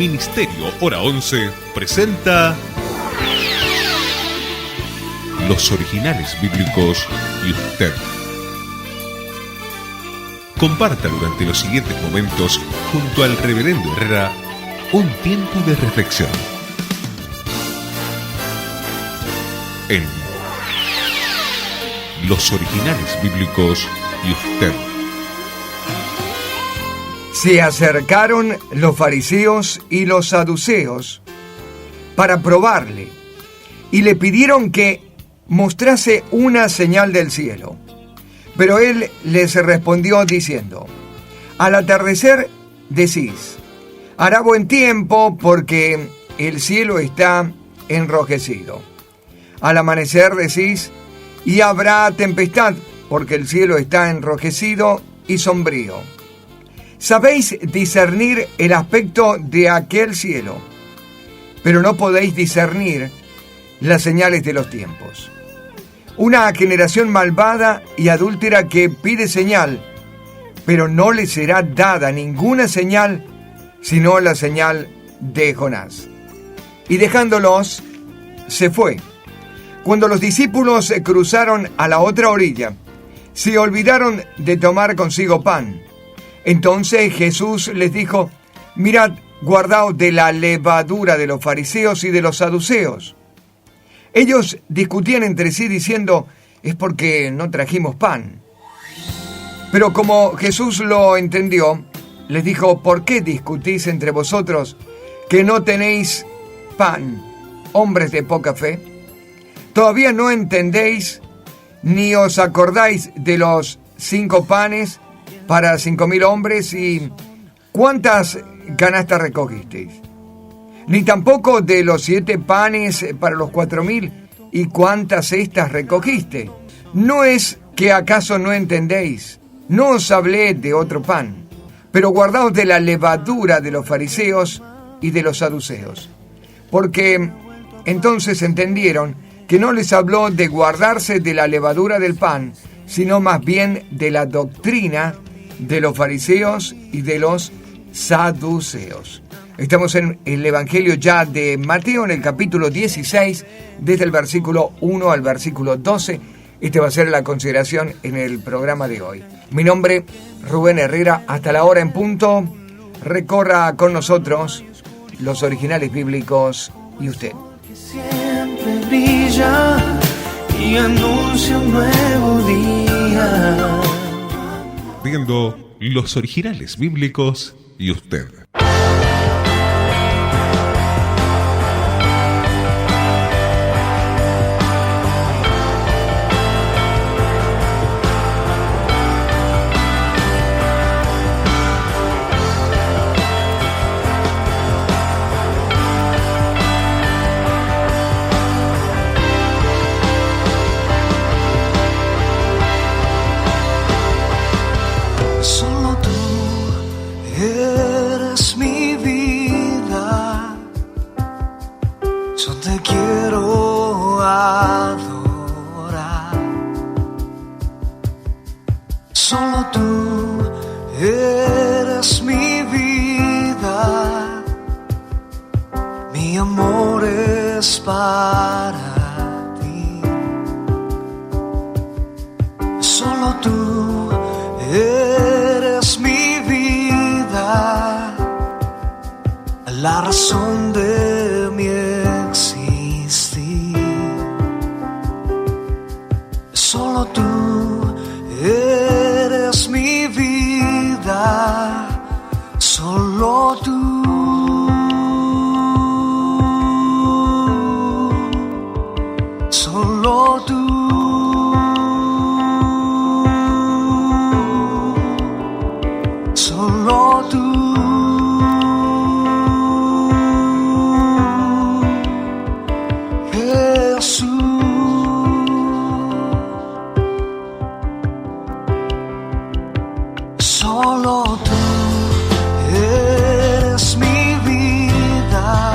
Ministerio Hora 11 presenta Los Originales Bíblicos y Usted. Comparta durante los siguientes momentos junto al Reverendo Herrera un tiempo de reflexión en Los Originales Bíblicos y Usted. Se acercaron los fariseos y los saduceos para probarle y le pidieron que mostrase una señal del cielo. Pero él les respondió diciendo: al atardecer decís, hará buen tiempo porque el cielo está enrojecido. Al amanecer decís, y habrá tempestad porque el cielo está enrojecido y sombrío. Sabéis discernir el aspecto de aquel cielo, pero no podéis discernir las señales de los tiempos. Una generación malvada y adúltera que pide señal, pero no le será dada ninguna señal, sino la señal de Jonás. Y dejándolos, se fue. Cuando los discípulos cruzaron a la otra orilla, se olvidaron de tomar consigo pan. Entonces Jesús les dijo: mirad, guardaos de la levadura de los fariseos y de los saduceos. Ellos discutían entre sí diciendo: es porque no trajimos pan. Pero como Jesús lo entendió, les dijo: ¿por qué discutís entre vosotros que no tenéis pan, hombres de poca fe? ¿Todavía no entendéis ni os acordáis de los 5 panes para 5,000 hombres y cuántas canastas recogisteis? Ni tampoco de los 7 panes para los 4,000 y cuántas cestas recogiste. ¿No es que acaso no entendéis? No os hablé de otro pan, pero guardaos de la levadura de los fariseos y de los saduceos. Porque entonces entendieron que no les habló de guardarse de la levadura del pan, sino más bien de la doctrina de los fariseos y de los saduceos. Estamos en el Evangelio ya de Mateo, en el capítulo 16, desde el versículo 1 al versículo 12. Esta va a ser la consideración en el programa de hoy. Mi nombre, Rubén Herrera. Hasta la hora en punto, recorra con nosotros los originales bíblicos y usted. Siempre brilla y anuncia un nuevo día. Viendo los originales bíblicos y usted. La razón de mi existir. Solo tú eres mi vida. Solo tú. Solo tú. Solo tú. Solo tú eres mi vida.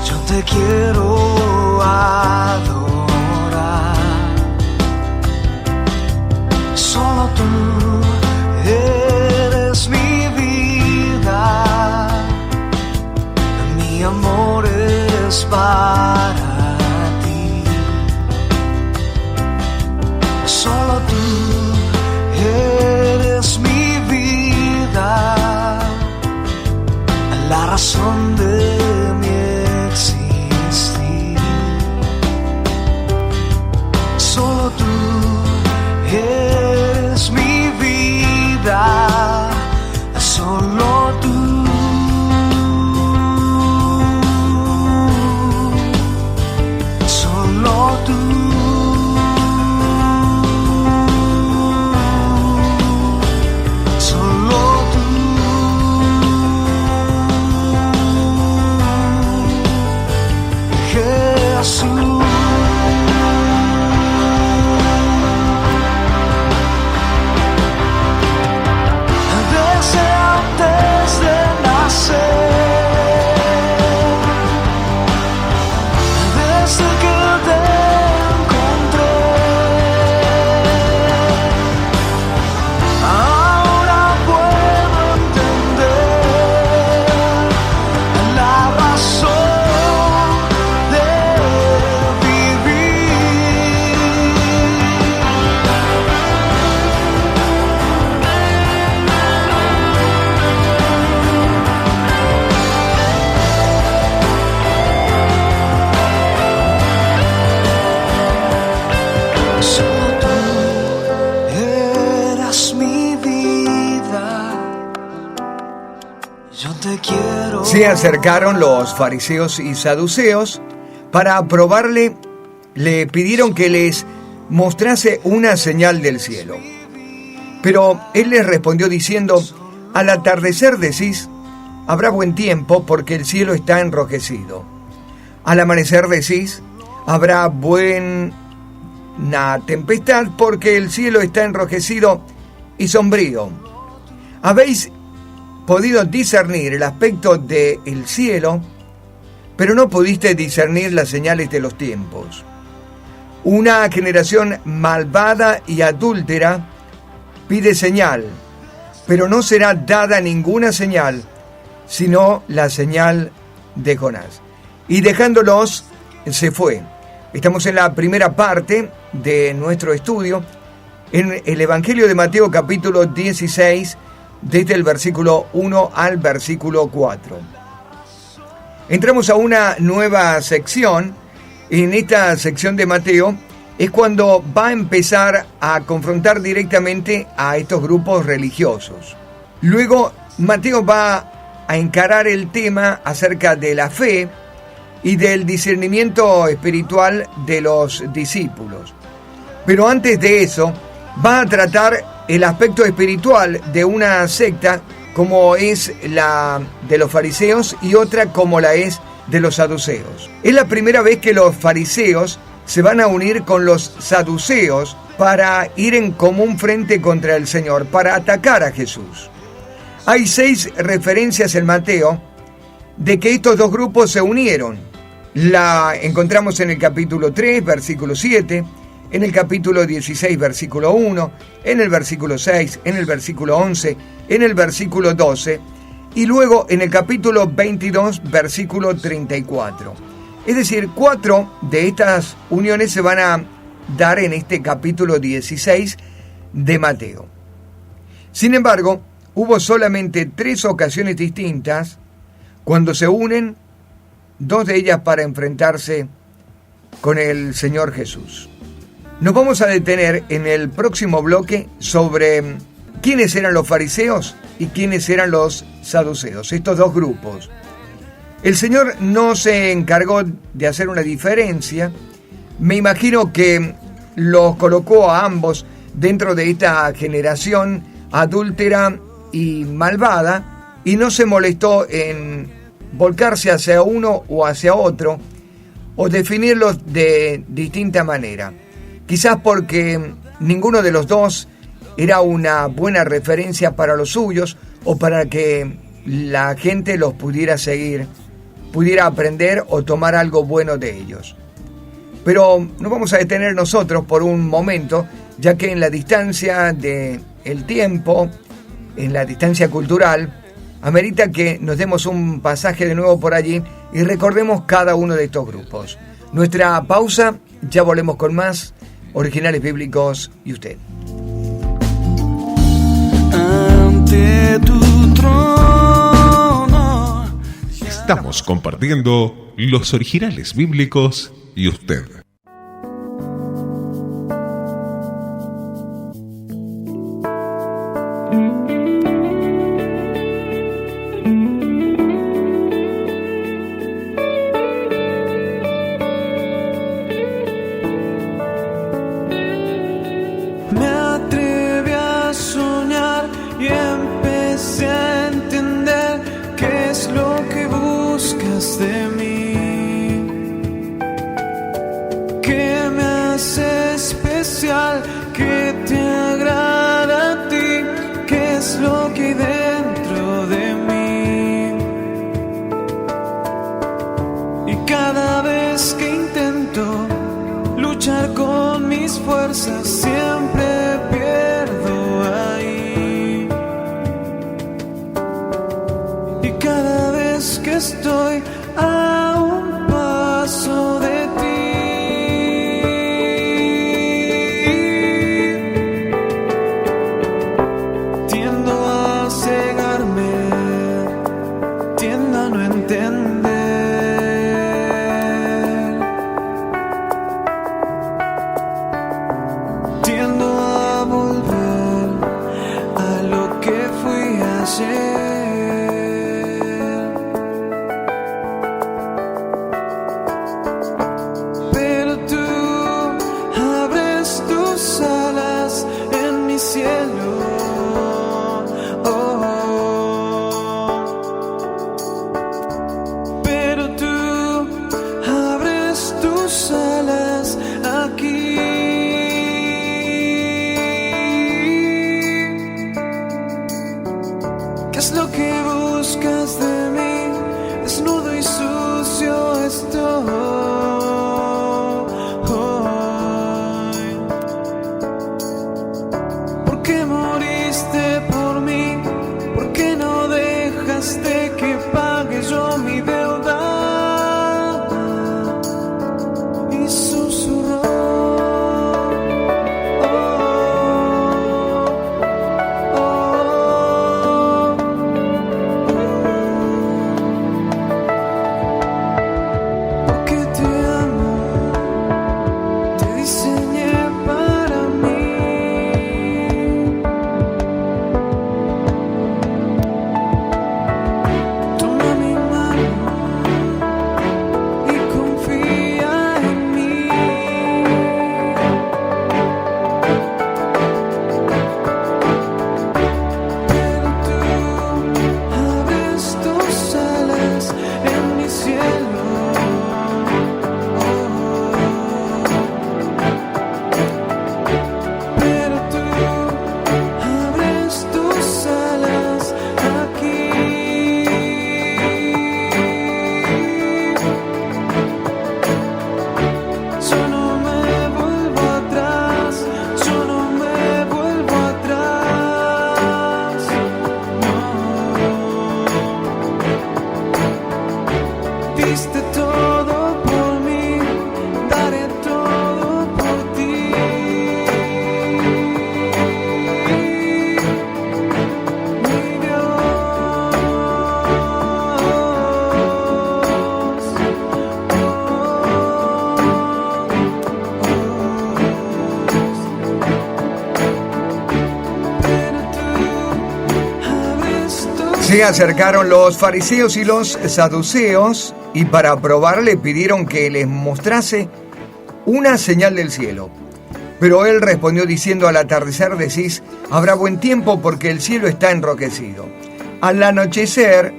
Yo te quiero adorar. Solo tú eres mi vida. te quiero. Se acercaron los fariseos y saduceos para probarle, le pidieron que les mostrase una señal del cielo. Pero él les respondió diciendo: al atardecer decís, habrá buen tiempo porque el cielo está enrojecido. Al amanecer decís, habrá buena tempestad porque el cielo está enrojecido y sombrío. Habéis podido discernir el aspecto del cielo, pero no pudiste discernir las señales de los tiempos. Una generación malvada y adúltera pide señal, pero no será dada ninguna señal, sino la señal de Jonás. Y dejándolos, se fue. Estamos en la primera parte de nuestro estudio, en el Evangelio de Mateo capítulo 16, desde el versículo 1 al versículo 4. Entramos a una nueva sección. En esta sección de Mateo es cuando va a empezar a confrontar directamente a estos grupos religiosos. Luego Mateo va a encarar el tema acerca de la fe y del discernimiento espiritual de los discípulos. Pero antes de eso, va a tratar el aspecto espiritual de una secta como es la de los fariseos y otra como la es de los saduceos. Es la primera vez que los fariseos se van a unir con los saduceos para ir en común frente contra el Señor, para atacar a Jesús. Hay 6 referencias en Mateo de que estos dos grupos se unieron. La encontramos en el capítulo 3, versículo 7, en el capítulo 16, versículo 1, en el versículo 6, en el versículo 11, en el versículo 12 y luego en el capítulo 22, versículo 34. Es decir, 4 de estas uniones se van a dar en este capítulo 16 de Mateo. Sin embargo, hubo solamente 3 ocasiones distintas cuando se unen, 2 de ellas para enfrentarse con el Señor Jesús. Nos vamos a detener en el próximo bloque sobre quiénes eran los fariseos y quiénes eran los saduceos, estos dos grupos. El Señor no se encargó de hacer una diferencia. Me imagino que los colocó a ambos dentro de esta generación adúltera y malvada y no se molestó en volcarse hacia uno o hacia otro o definirlos de distinta manera. Quizás porque ninguno de los dos era una buena referencia para los suyos o para que la gente los pudiera seguir, pudiera aprender o tomar algo bueno de ellos. Pero nos vamos a detener nosotros por un momento, ya que en la distancia del tiempo, en la distancia cultural, amerita que nos demos un pasaje de nuevo por allí y recordemos cada uno de estos grupos. Nuestra pausa, ya volvemos con más Originales Bíblicos y usted. Ante tu trono. Estamos compartiendo los Originales Bíblicos y usted. Me atreví a soñar y empecé a entender qué es lo que buscas de mí, qué me hace especial, qué te agrada a ti, qué es lo que hay dentro de mí. Y cada vez que intento luchar con mis fuerzas, siempre pierdo ahí. Y cada vez que estoy a un paso de ti, tiendo a cegarme, tiendo a no entender. Ayer. es lo que buscas de mí, desnudo y sucio estoy. ¿Por qué moriste por mí? ¿Por qué no dejaste que pague yo mi deuda? Y susurró. Diste todo por mí, daré todo por ti. Mi Dios, pero tú abres tus... Se acercaron los fariseos y los saduceos y para probar le pidieron que les mostrase una señal del cielo. Pero él respondió diciendo: al atardecer decís, habrá buen tiempo porque el cielo está enroquecido. Al amanecer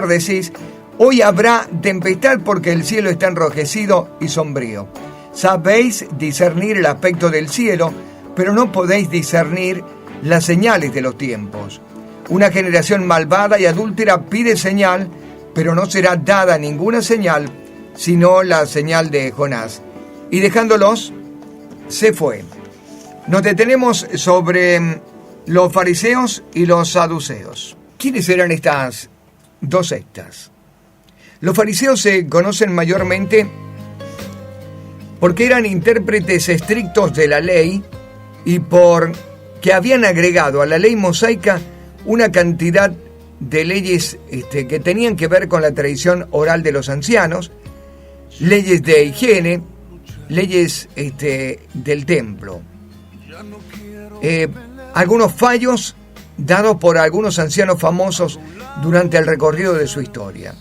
decís, hoy habrá tempestad porque el cielo está enrojecido y sombrío. Sabéis discernir el aspecto del cielo, pero no podéis discernir las señales de los tiempos. Una generación malvada y adúltera pide señal, pero no será dada ninguna señal, sino la señal de Jonás. Y dejándolos, se fue. Nos detenemos sobre los fariseos y los saduceos. ¿Quiénes eran estas dos sectas? Los fariseos se conocen mayormente porque eran intérpretes estrictos de la ley y porque habían agregado a la ley mosaica una cantidad de leyes que tenían que ver con la tradición oral de los ancianos, leyes de higiene, leyes del templo. Algunos fallos dados por algunos ancianos famosos durante el recorrido de su historia.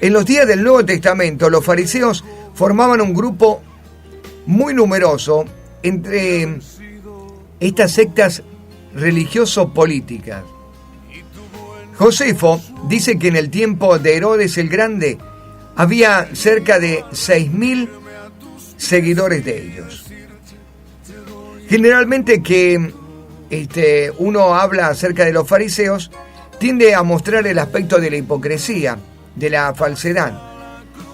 En los días del Nuevo Testamento, los fariseos formaban un grupo muy numeroso entre estas sectas religioso-políticas. Josefo dice que en el tiempo de Herodes el Grande había cerca de 6.000 seguidores de ellos. Generalmente que uno habla acerca de los fariseos, tiende a mostrar el aspecto de la hipocresía, de la falsedad,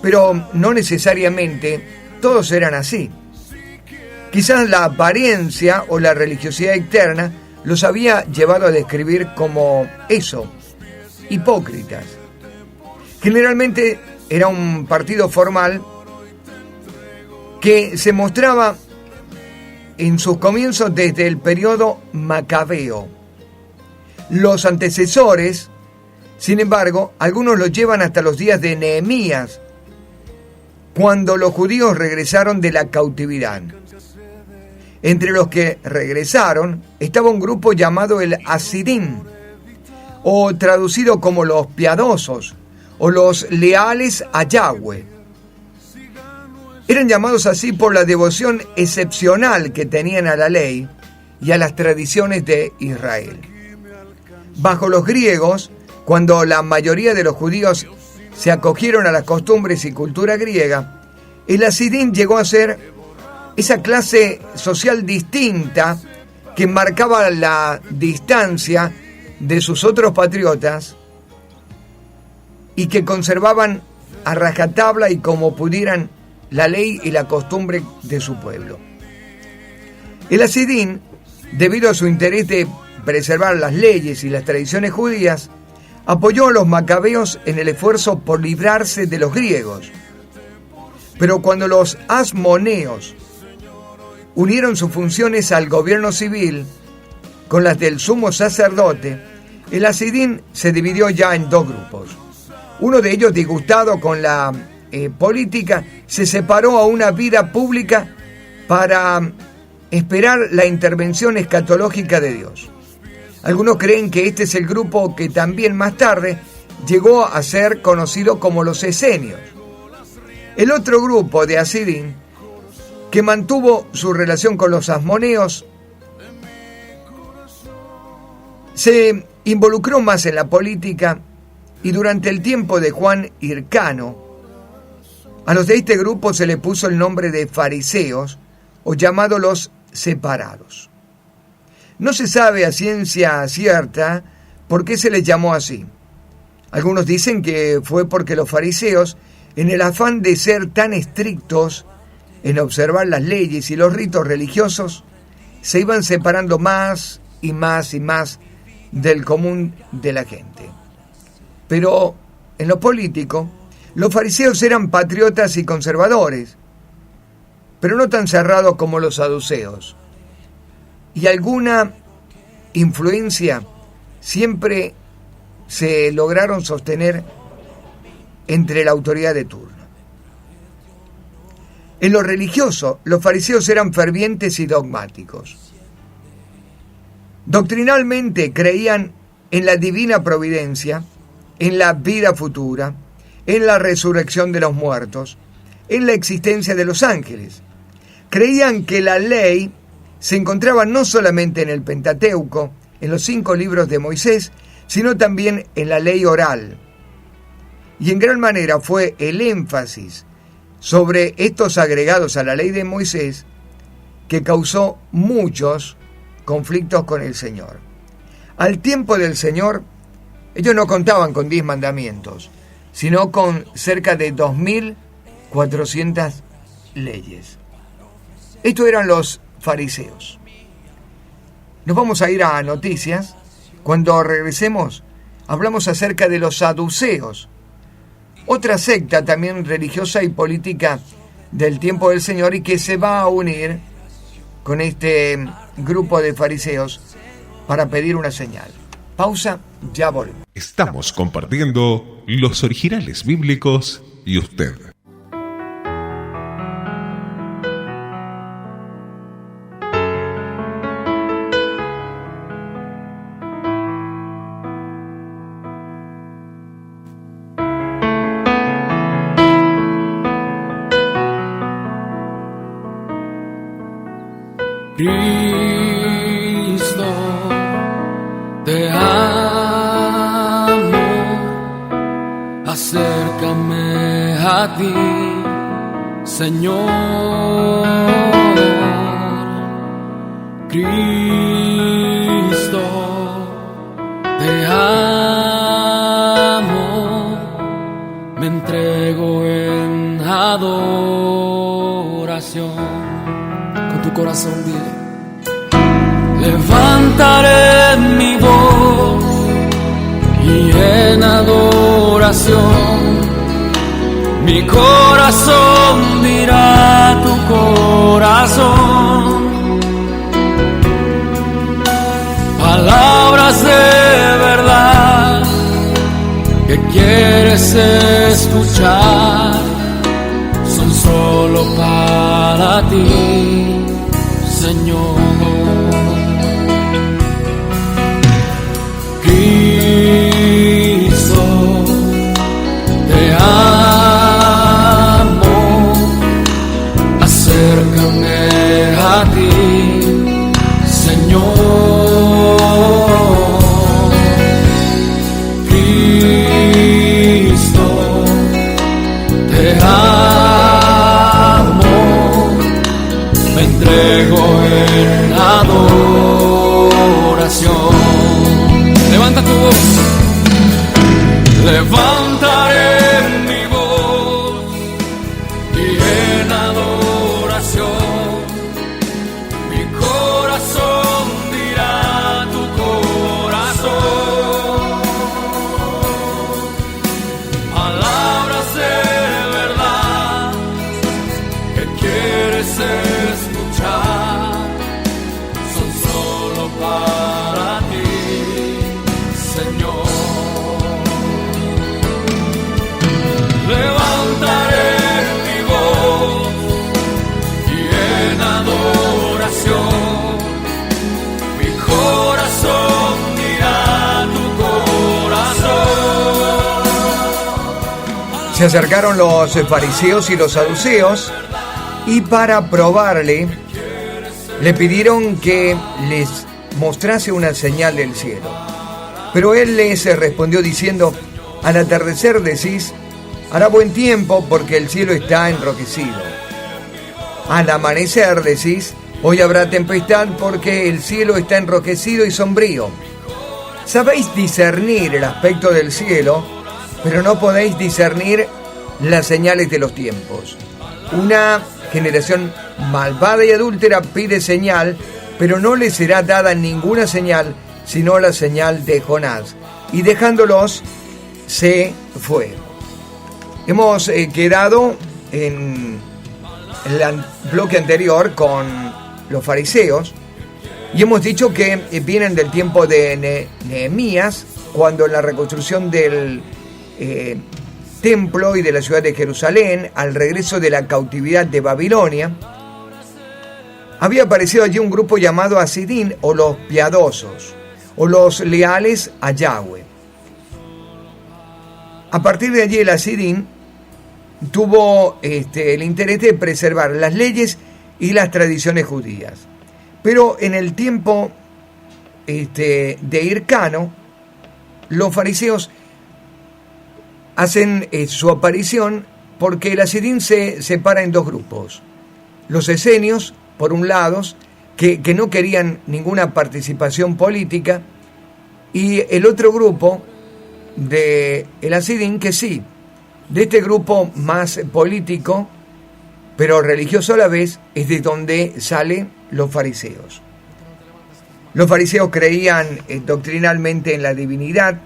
pero no necesariamente todos eran así. Quizás la apariencia o la religiosidad externa los había llevado a describir como eso, hipócritas. Generalmente era un partido formal que se mostraba en sus comienzos desde el periodo macabeo. Los antecesores, sin embargo, algunos los llevan hasta los días de Nehemías, cuando los judíos regresaron de la cautividad. Entre los que regresaron estaba un grupo llamado el Hasidim, o traducido como los piadosos, o los leales a Yahweh. Eran llamados así por la devoción excepcional que tenían a la ley y a las tradiciones de Israel. Bajo los griegos, cuando la mayoría de los judíos se acogieron a las costumbres y cultura griega, el Hasidim llegó a ser esa clase social distinta que marcaba la distancia de sus otros patriotas y que conservaban a rajatabla y como pudieran la ley y la costumbre de su pueblo. El Hasidín, debido a su interés de preservar las leyes y las tradiciones judías, apoyó a los macabeos en el esfuerzo por librarse de los griegos. Pero cuando los asmoneos unieron sus funciones al gobierno civil con las del sumo sacerdote, el Hasidín se dividió ya en dos grupos. Uno de ellos, disgustado con la política, se separó a una vida pública para esperar la intervención escatológica de Dios. Algunos creen que este es el grupo que también más tarde llegó a ser conocido como los esenios. El otro grupo de Hasidín, que mantuvo su relación con los asmoneos, se involucró más en la política y durante el tiempo de Juan Hircano, a los de este grupo se le puso el nombre de fariseos o llamados los separados. No se sabe a ciencia cierta por qué se les llamó así. Algunos dicen que fue porque los fariseos, en el afán de ser tan estrictos en observar las leyes y los ritos religiosos, se iban separando más y más y más del común de la gente. Pero en lo político, los fariseos eran patriotas y conservadores, pero no tan cerrados como los saduceos. Y alguna influencia siempre se lograron sostener entre la autoridad de turno. En lo religioso, los fariseos eran fervientes y dogmáticos. Doctrinalmente creían en la divina providencia, en la vida futura, en la resurrección de los muertos, en la existencia de los ángeles. Creían que la ley se encontraba no solamente en el Pentateuco, en los 5 libros de Moisés, sino también en la ley oral. Y en gran manera fue el énfasis sobre estos agregados a la ley de Moisés que causó muchos conflictos con el Señor. Al tiempo del Señor, ellos no contaban con 10 mandamientos, sino con cerca de 2.400 leyes. Estos eran los fariseos. Nos vamos a ir a noticias. Cuando regresemos, hablamos acerca de los saduceos, otra secta también religiosa y política del tiempo del Señor y que se va a unir con este grupo de fariseos para pedir una señal. Pausa, ya volvemos. Estamos compartiendo los originales bíblicos y usted. Cristo, te amo, acércame a ti, Señor. Cristo, te amo, me entrego en adoración. Con tu corazón dile: levantaré mi voz y en adoración mi corazón dirá a tu corazón palabras de verdad que quieres escuchar, son solo para ti, Señor. Cristo, te amo, acércame a ti, Señor. Cristo, te amo, me entrego en Señor. Levantaré mi voz y en adoración mi corazón dirá tu corazón. Se acercaron los fariseos y los saduceos y para probarle le pidieron que les mostrase una señal del cielo. Pero él les respondió diciendo: al atardecer decís, hará buen tiempo porque el cielo está enrojecido. Al amanecer decís, hoy habrá tempestad porque el cielo está enrojecido y sombrío. Sabéis discernir el aspecto del cielo, pero no podéis discernir las señales de los tiempos. Una generación malvada y adúltera pide señal, pero no le será dada ninguna señal, sino la señal de Jonás. Y dejándolos, se fue. Hemos quedado en el bloque anterior con los fariseos y hemos dicho que vienen del tiempo de Nehemías, cuando en la reconstrucción del templo y de la ciudad de Jerusalén, al regreso de la cautividad de Babilonia, había aparecido allí un grupo llamado Hasidín, o los piadosos, o los leales a Yahweh. A partir de allí el Hasidín tuvo el interés de preservar las leyes y las tradiciones judías. Pero en el tiempo de Hircano, los fariseos hacen su aparición porque el Hasidín se separa en dos grupos. Los esenios, por un lado, que no querían ninguna participación política, y el otro grupo de el Hasidín que sí. De este grupo más político, pero religioso a la vez, es de donde salen los fariseos. Los fariseos creían doctrinalmente en la divinidad,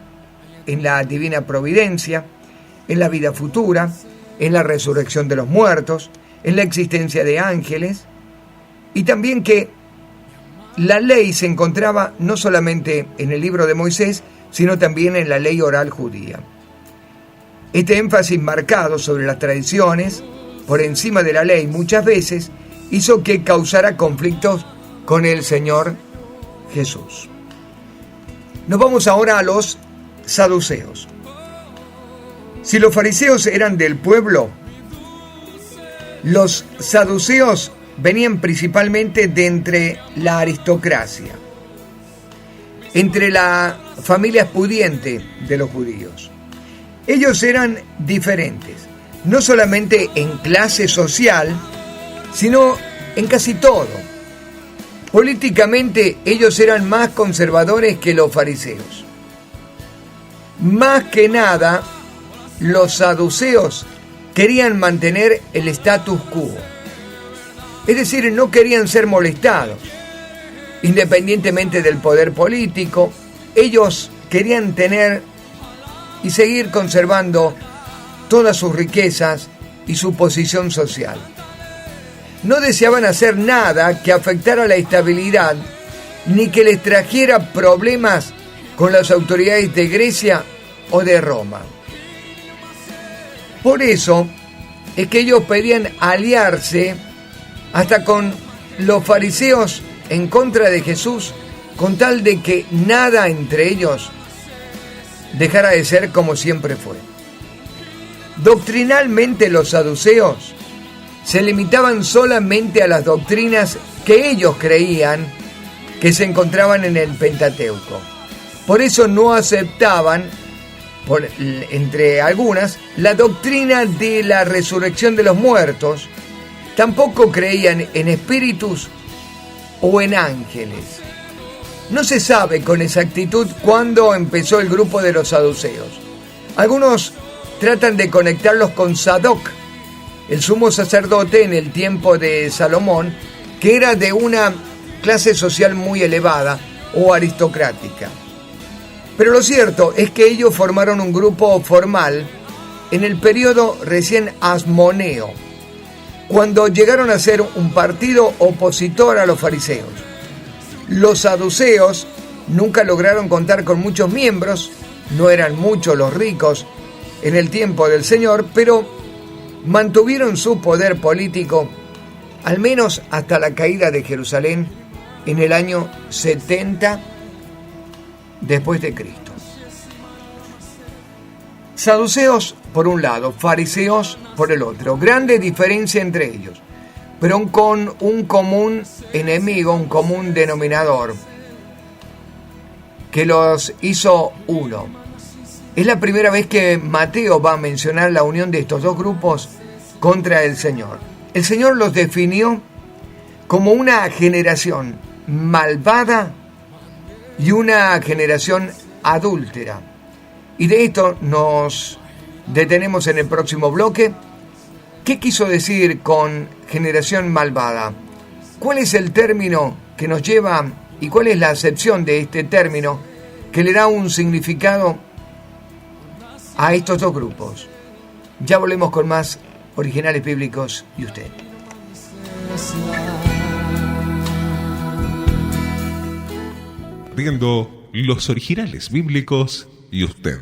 en la divina providencia, en la vida futura, en la resurrección de los muertos, en la existencia de ángeles, y también que la ley se encontraba no solamente en el libro de Moisés, sino también en la ley oral judía. Este énfasis marcado sobre las tradiciones, por encima de la ley, muchas veces hizo que causara conflictos con el Señor Jesús. Nos vamos ahora a los saduceos. Si los fariseos eran del pueblo, los saduceos venían principalmente de entre la aristocracia, entre la familia pudiente de los judíos. Ellos eran diferentes, no solamente en clase social, sino en casi todo. Políticamente ellos eran más conservadores que los fariseos. Más que nada, los saduceos querían mantener el status quo. Es decir, no querían ser molestados. Independientemente del poder político, ellos querían tener y seguir conservando todas sus riquezas y su posición social. No deseaban hacer nada que afectara la estabilidad ni que les trajera problemas con las autoridades de Grecia o de Roma. Por eso es que ellos pedían aliarse hasta con los fariseos en contra de Jesús, con tal de que nada entre ellos dejara de ser como siempre fue. Doctrinalmente los saduceos se limitaban solamente a las doctrinas que ellos creían que se encontraban en el Pentateuco. Por eso no aceptaban, entre algunas, la doctrina de la resurrección de los muertos. Tampoco creían en espíritus o en ángeles. No se sabe con exactitud cuándo empezó el grupo de los saduceos. Algunos tratan de conectarlos con Sadoc, el sumo sacerdote en el tiempo de Salomón, que era de una clase social muy elevada o aristocrática. Pero lo cierto es que ellos formaron un grupo formal en el periodo recién asmoneo, cuando llegaron a ser un partido opositor a los fariseos. Los saduceos nunca lograron contar con muchos miembros, no eran muchos los ricos en el tiempo del Señor, pero mantuvieron su poder político al menos hasta la caída de Jerusalén en el año 70 después de Cristo. Saduceos por un lado, fariseos por el otro. Grande diferencia entre ellos, pero con un común enemigo, un común denominador que los hizo uno. Es la primera vez que Mateo va a mencionar la unión de estos dos grupos contra el Señor. El Señor los definió como una generación malvada y una generación adúltera. Y de esto nos detenemos en el próximo bloque. ¿Qué quiso decir con generación malvada? ¿Cuál es el término que nos lleva y cuál es la acepción de este término que le da un significado a estos dos grupos? Ya volvemos con más Originales Bíblicos y usted. Viendo los Originales Bíblicos y usted.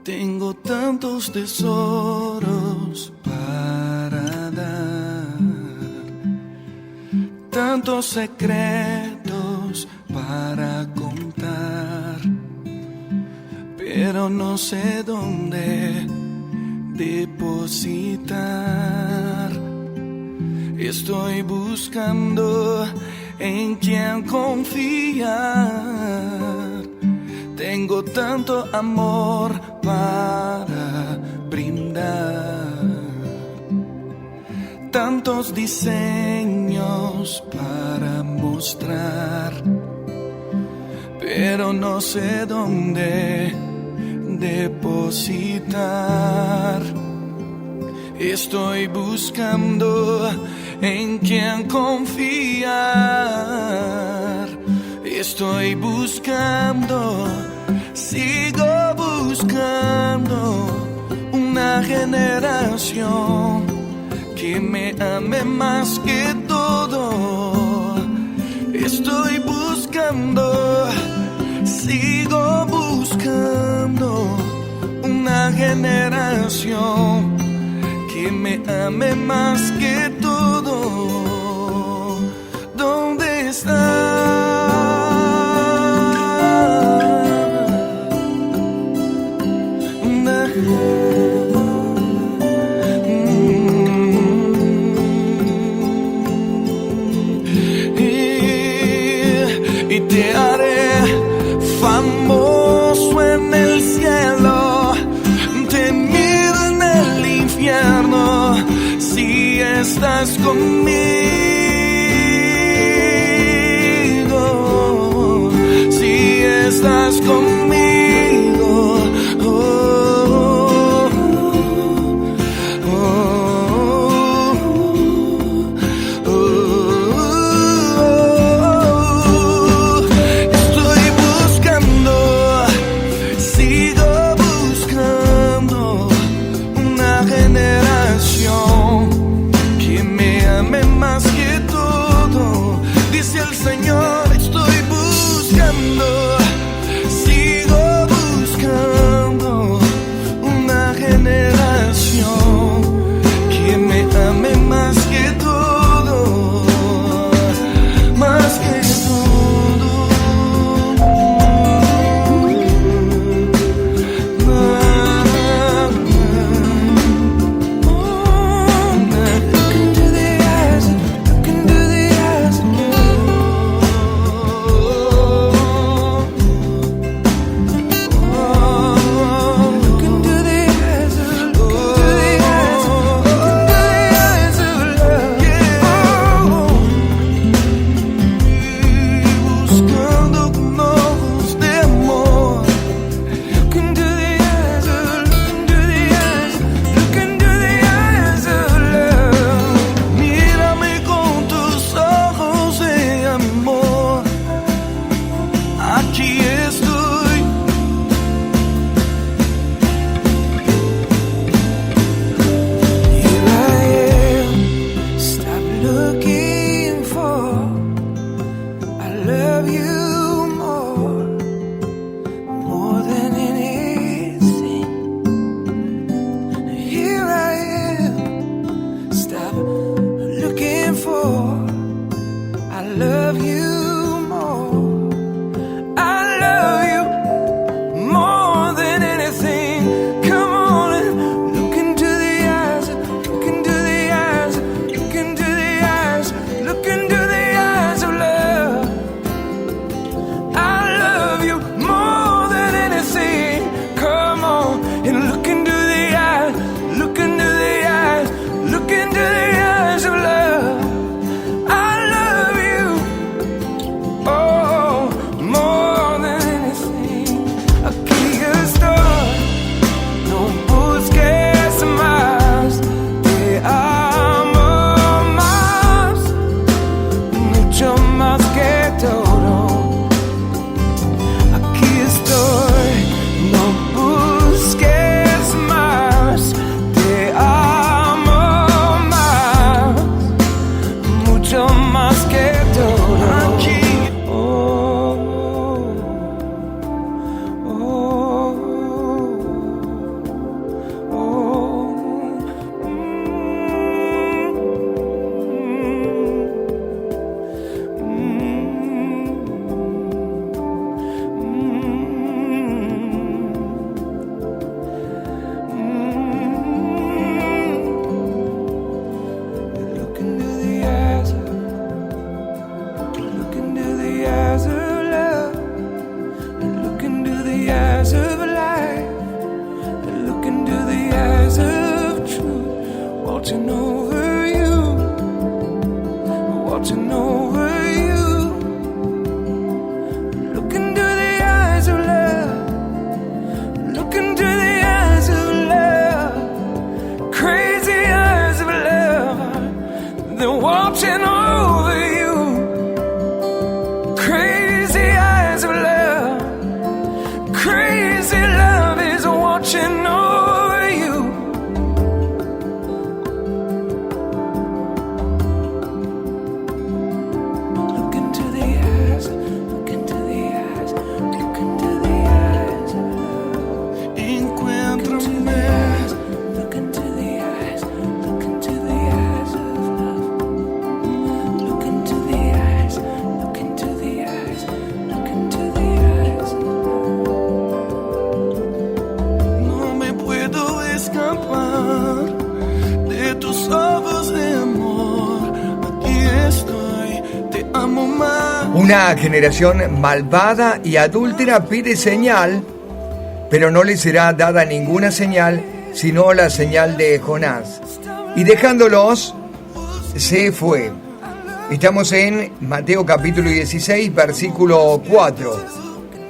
Tengo tantos tesoros para dar, tantos secretos para contar, pero no sé dónde depositar. Estoy buscando en quién confiar. Tengo tanto amor para brindar, tantos diseños para mostrar, pero no sé dónde depositar. Estoy buscando en quién confiar. Estoy buscando, sigo buscando una generación que me ame más que todo. Estoy buscando, sigo buscando una generación que me ame más que todo. ¿Dónde está? Y te haré famoso en el cielo, temido en el infierno, si estás conmigo, si estás conmigo. Me escapar de tus ojos de amor. Aquí estoy, te amo más. Una generación malvada y adúltera pide señal, pero no le será dada ninguna señal, sino la señal de Jonás. Y dejándolos, se fue. Estamos en Mateo capítulo 16, versículo 4.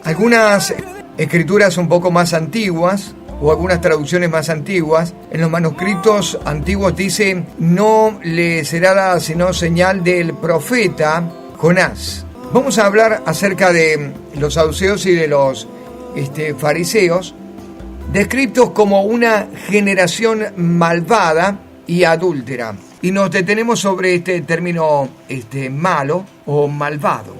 Algunas escrituras un poco más antiguas, o algunas traducciones más antiguas, en los manuscritos antiguos dice: no le será dada sino señal del profeta Jonás. Vamos a hablar acerca de los saduceos y de los fariseos, descritos como una generación malvada y adúltera. Y nos detenemos sobre este término malo o malvado.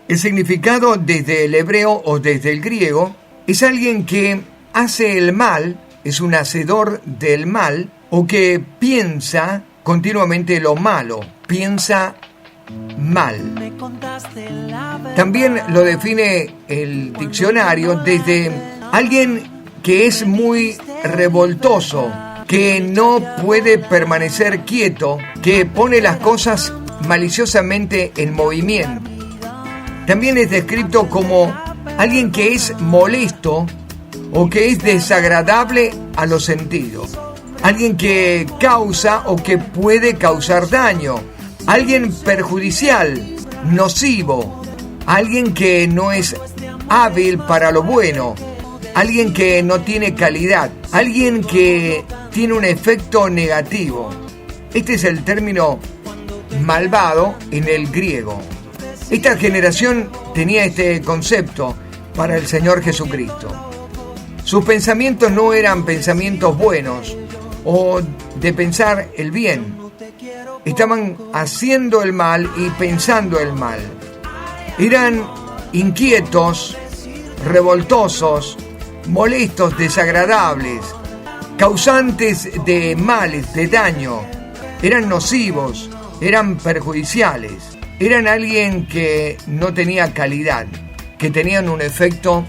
El significado desde el hebreo o desde el griego es alguien que hace el mal, es un hacedor del mal, o que piensa continuamente lo malo, piensa mal. También lo define el diccionario desde alguien que es muy revoltoso, que no puede permanecer quieto, que pone las cosas maliciosamente en movimiento. También es descrito como alguien que es molesto o que es desagradable a los sentidos. Alguien que causa o que puede causar daño. Alguien perjudicial, nocivo. Alguien que no es hábil para lo bueno. Alguien que no tiene calidad. Alguien que tiene un efecto negativo. Este es el término malvado en el griego. Esta generación tenía este concepto para el Señor Jesucristo. Sus pensamientos no eran pensamientos buenos o de pensar el bien. Estaban haciendo el mal y pensando el mal. Eran inquietos, revoltosos, molestos, desagradables, causantes de males, de daño. Eran nocivos, eran perjudiciales. Eran alguien que no tenía calidad, que tenían un efecto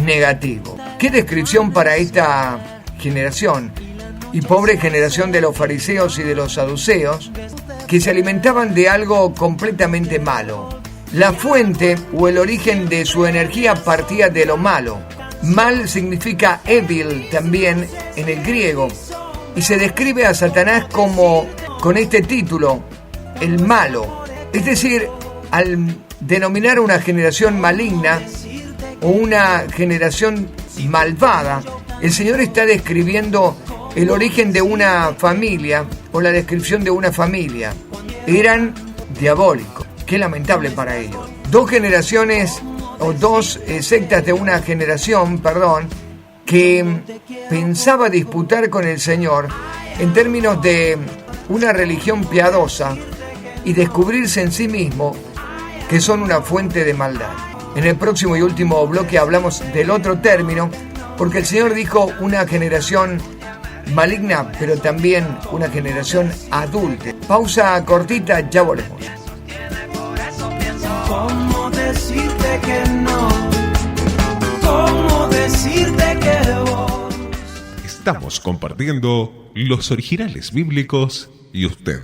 negativo. ¿Qué descripción para esta generación? Y pobre generación de los fariseos y de los saduceos, que se alimentaban de algo completamente malo. La fuente o el origen de su energía partía de lo malo. Mal significa evil también en el griego, y se describe a Satanás como con este título, el malo. Es decir, al denominar una generación maligna o una generación malvada, el Señor está describiendo el origen de una familia o la descripción de una familia. Eran diabólicos. Qué lamentable para ellos. Dos generaciones o dos sectas de una generación, que pensaba disputar con el Señor en términos de una religión piadosa y descubrirse en sí mismo que son una fuente de maldad. En el próximo y último bloque hablamos del otro término, porque el Señor dijo una generación maligna, pero también una generación adúltera. Pausa cortita, ya volvemos. ¿Cómo decirte que no? ¿Cómo decirte que vos? Estamos compartiendo los originales bíblicos y usted.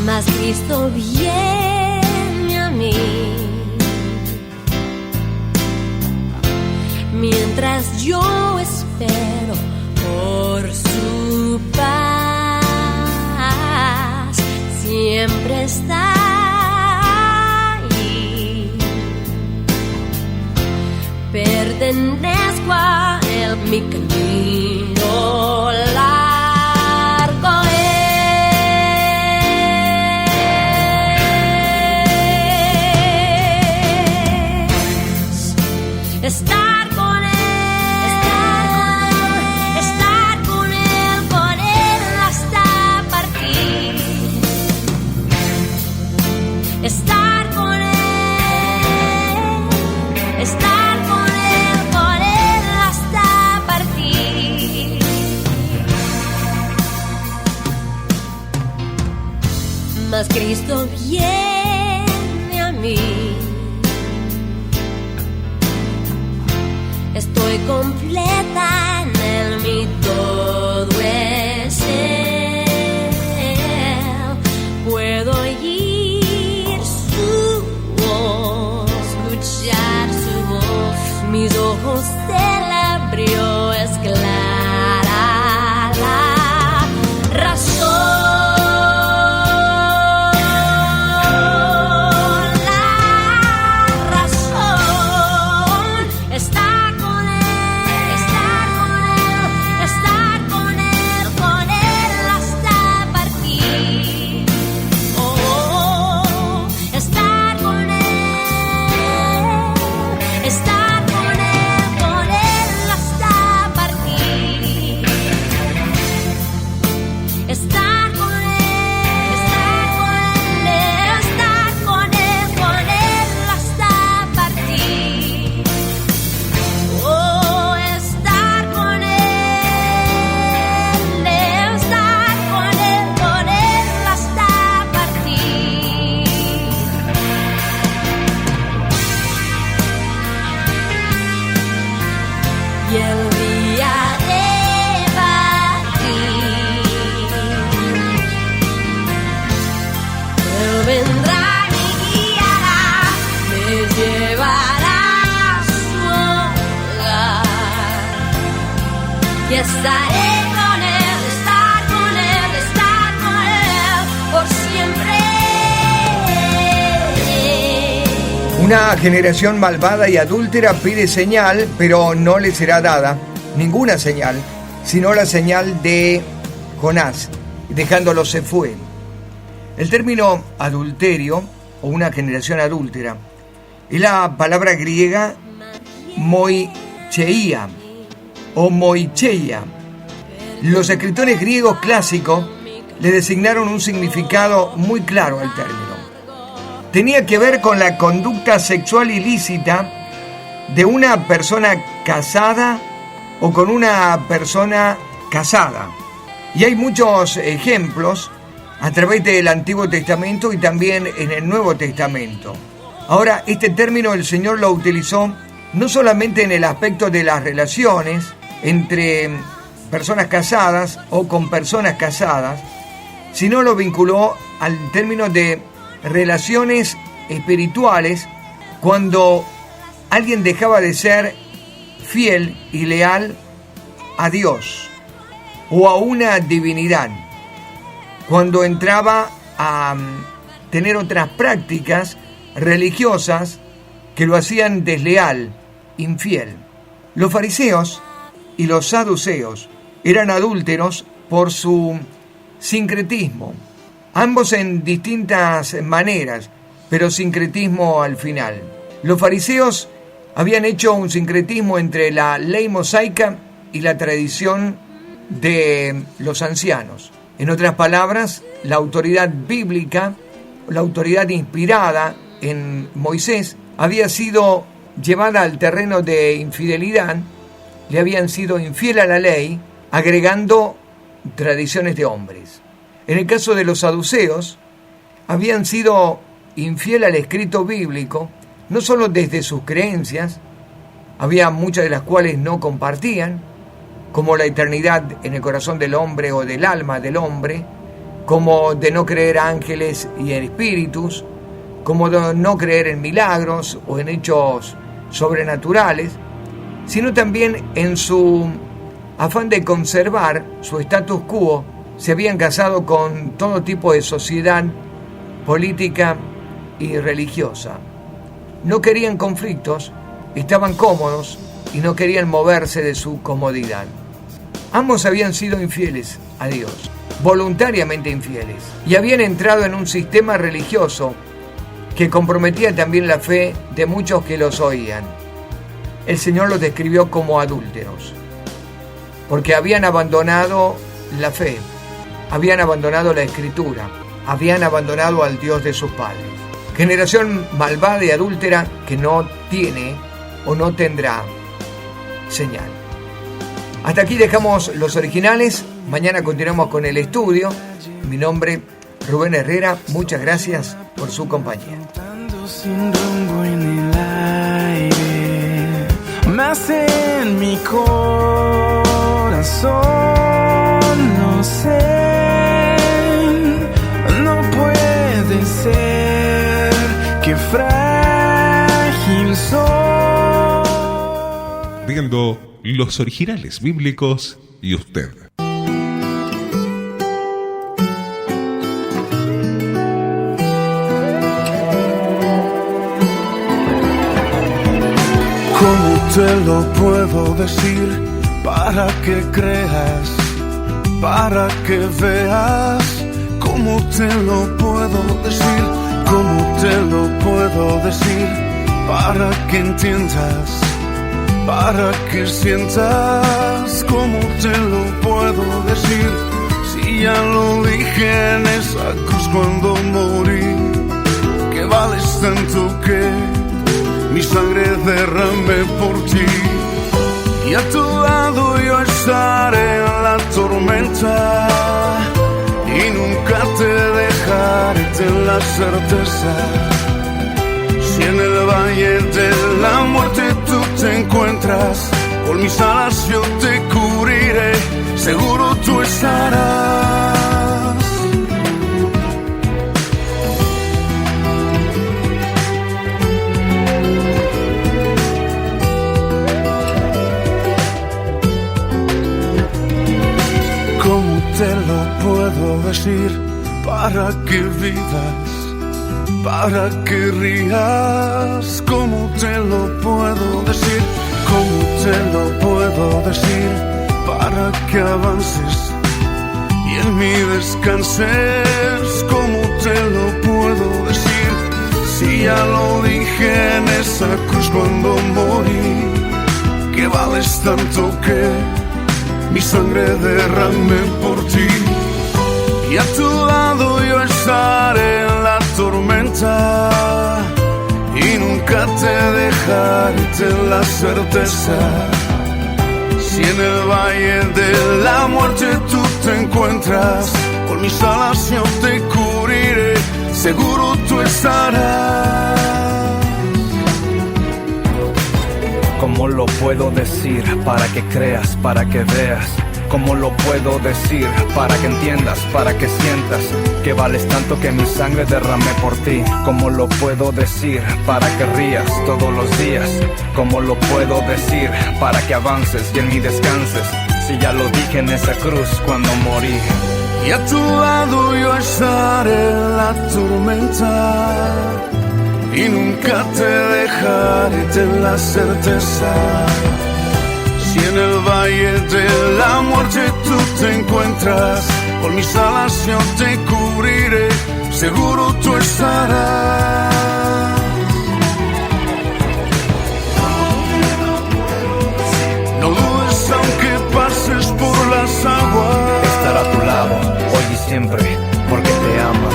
Mas Cristo viene a mí, mientras yo espero por su paz, siempre está ahí. Pertenezco a él, mi camino largo es estar con él, estar con él hasta partir. mas Cristo viene a mí. Estoy completa en Él, mi todo es Él. Puedo oír su voz, escuchar su voz. Mis ojos Él abrió, es clara la razón. Estaré con Él, estar con Él por siempre. Una generación malvada y adúltera pide señal, pero no le será dada ninguna señal, sino la señal de Jonás. Dejándolo se fue. El término adulterio o una generación adúltera es la palabra griega moicheia o moicheia. Los escritores griegos clásicos le designaron un significado muy claro al término. Tenía que ver con la conducta sexual ilícita de una persona casada o con una persona casada. Y hay muchos ejemplos a través del Antiguo Testamento y también en el Nuevo Testamento. Ahora, este término el Señor lo utilizó no solamente en el aspecto de las relaciones entre personas casadas o con personas casadas, sino lo vinculó al término de relaciones espirituales cuando alguien dejaba de ser fiel y leal a Dios o a una divinidad, cuando entraba a tener otras prácticas religiosas que lo hacían desleal, infiel. Los fariseos y los saduceos eran adúlteros por su sincretismo, ambos en distintas maneras, pero sincretismo al final. Los fariseos habían hecho un sincretismo entre la ley mosaica y la tradición de los ancianos. En otras palabras, la autoridad bíblica, la autoridad inspirada en Moisés, había sido llevada al terreno de infidelidad, le habían sido infiel a la ley, agregando tradiciones de hombres. En el caso de los saduceos, habían sido infiel al escrito bíblico, no solo desde sus creencias, había muchas de las cuales no compartían, como la eternidad en el corazón del hombre o del alma del hombre, como de no creer a ángeles y en espíritus, como de no creer en milagros o en hechos sobrenaturales, sino también en su afán de conservar su status quo, se habían casado con todo tipo de sociedad política y religiosa. No querían conflictos, estaban cómodos y no querían moverse de su comodidad. Ambos habían sido infieles a Dios, voluntariamente infieles, y habían entrado en un sistema religioso que comprometía también la fe de muchos que los oían. El Señor los describió como adúlteros, porque habían abandonado la fe, habían abandonado la Escritura, habían abandonado al Dios de sus padres. Generación malvada y adúltera que no tiene o no tendrá señal. Hasta aquí dejamos los originales. Mañana continuamos con el estudio. Mi nombre Rubén Herrera, muchas gracias por su compañía. Sin rumbo en el aire, más en mi corazón, no sé, no puede ser que frágil soy. Viendo los originales bíblicos y usted. ¿Cómo te lo puedo decir para que creas, para que veas? ¿Cómo te lo puedo decir? ¿Cómo te lo puedo decir para que entiendas, para que sientas? ¿Cómo te lo puedo decir si ya lo dije en esa cruz cuando morí? Que vales tanto que mi sangre derramé por ti, y a tu lado yo estaré en la tormenta, y nunca te dejaré, ten la certeza. Si en el valle de la muerte tú te encuentras, con mis alas yo te cubriré, seguro tú estarás. Te lo puedo decir para que vivas, para que rías. ¿Cómo te lo puedo decir? ¿Cómo te lo puedo decir para que avances y en mí descanses? ¿Cómo te lo puedo decir si ya lo dije en esa cruz cuando morí? Que vales tanto que mi sangre derramé por ti, y a tu lado yo estaré en la tormenta, y nunca te dejaré, ten la certeza. Si en el valle de la muerte tú te encuentras, con mis alas yo te cubriré, seguro tú estarás. ¿Cómo lo puedo decir para que creas, para que veas? ¿Cómo lo puedo decir para que entiendas, para que sientas que vales tanto que mi sangre derramé por ti? ¿Cómo lo puedo decir para que rías todos los días? ¿Cómo lo puedo decir para que avances y en mí descanses? Si ya lo dije en esa cruz cuando morí. Y a tu lado yo estaré en la tormenta, y nunca te dejaré, ten la certeza. Si en el valle de la muerte tú te encuentras, con mis alas yo te cubriré, seguro tú estarás. No dudes aunque pases por las aguas, estará a tu lado hoy y siempre porque te ama.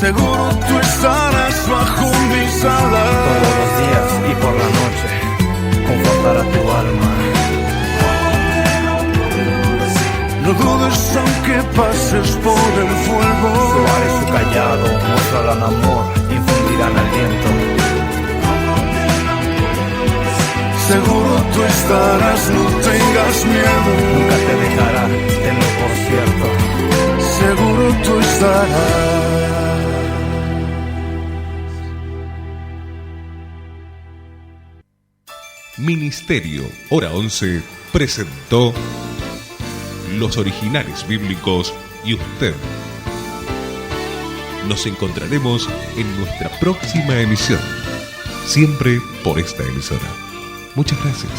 Seguro tú estarás bajo mis alas, todos los días y por la noche, confortará tu alma. No dudes aunque pases por el fuego, su mar y su callado mostrarán amor, infundirán aliento. Seguro tú estarás, no tengas miedo, nunca te dejará, tenlo por cierto. Seguro tú estarás. Ministerio Hora 11 presentó los originales bíblicos y usted. Nos encontraremos en nuestra próxima emisión, siempre por esta emisora. Muchas gracias.